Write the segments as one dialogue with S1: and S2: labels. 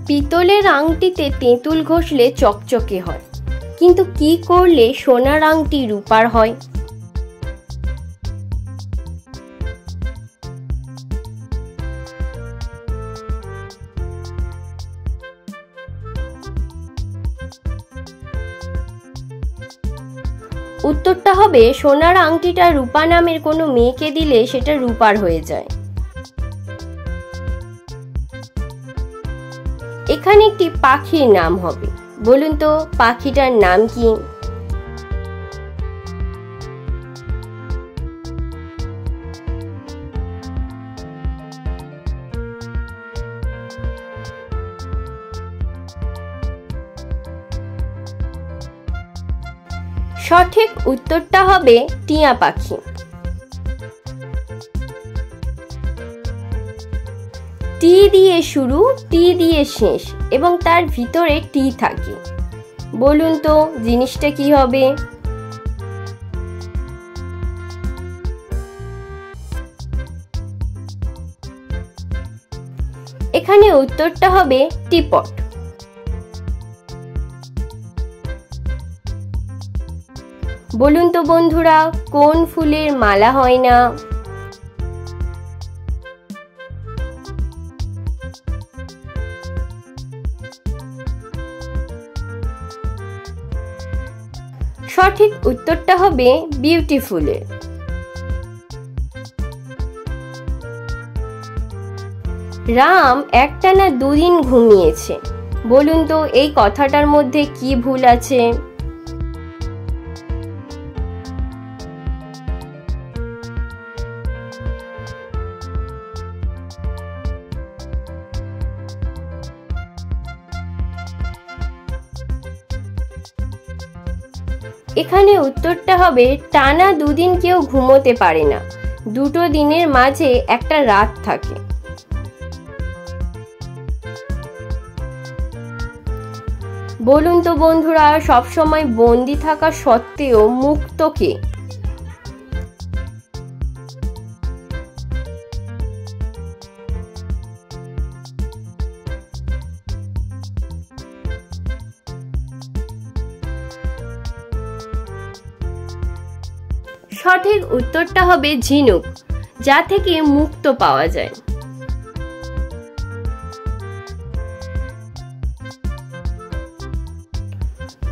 S1: পিতলের আংটিতে তেঁতুল ঘষলে চকচকে হয়, কিন্তু কি করলে সোনার আংটি রূপার হয়? উত্তরটা হবে সোনার আংটিটা রূপা নামের কোনো মেয়েকে দিলে সেটা রূপার হয়ে যায়। এখানে একটি পাখির নাম হবে, বলুন তো পাখিটার নাম কি? সঠিক উত্তরটা হবে টিয়া পাখি। টি দিয়ে শুরু, টি দিয়ে শেষ এবং তার ভিতরে টি থাকে। বলুন তো জিনিসটা কি হবে? এখানে উত্তরটা হবে টিপট। বলুন তো বন্ধুরা, কোন ফুলের মালা হয় না? সঠিক উত্তরটা হবে বিউটিফুলের। রাম একটানা দুদিন ঘুমিয়েছে। বলুন তো এই কথাটার মধ্যে কি ভুল আছে? এখানে উত্তরটা হবে টানা দুদিন কেউ ঘুমোতে পারে না, দুটো দিনের মাঝে একটা রাত থাকে। বলুন তো বন্ধুরা, সবসময় বন্দি থাকা সত্ত্বেও মুক্ত কে? সঠিক উত্তরটা হবে ঝিনুক, যা থেকে মুক্ত পাওয়া যায়।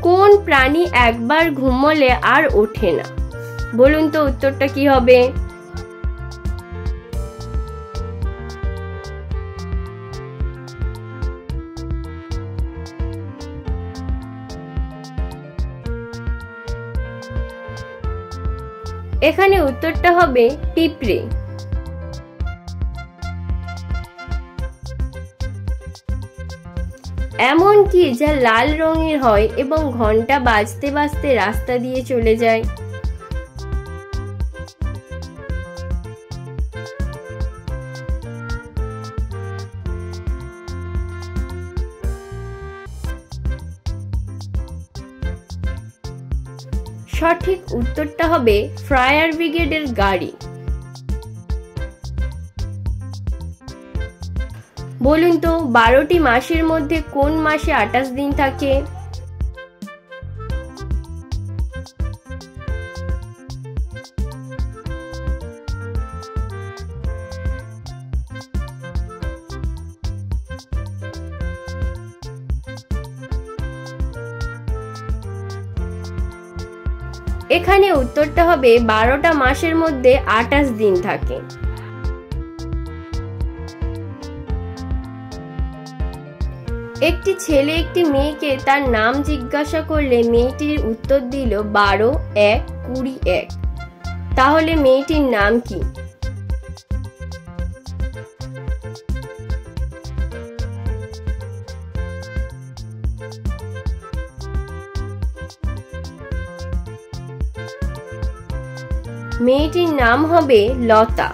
S1: কোন প্রাণী একবার ঘুমোলে আর ওঠে না? বলুন তো উত্তরটা কি হবে? এখানে উত্তরটা হবে পিঁপড়ে। এমন কি যা লাল রঙের হয় এবং ঘন্টা বাজতে বাজতে রাস্তা দিয়ে চলে যায়? সঠিক উত্তরটা হবে ফায়ার ব্রিগেডের গাড়ি। বলুন তো 12টি মাসের মধ্যে কোন মাসে 28 দিন থাকে? এখানে উত্তরটা হবে 12টা মাসের মধ্যে 28 দিন থাকে। একটি ছেলে একটি মেয়েকে তার নাম জিজ্ঞাসা করলে মেয়েটির উত্তর দিল 12, 1, 20, 1। তাহলে মেয়েটির নাম কি? মেয়েটির নাম হবে লতা।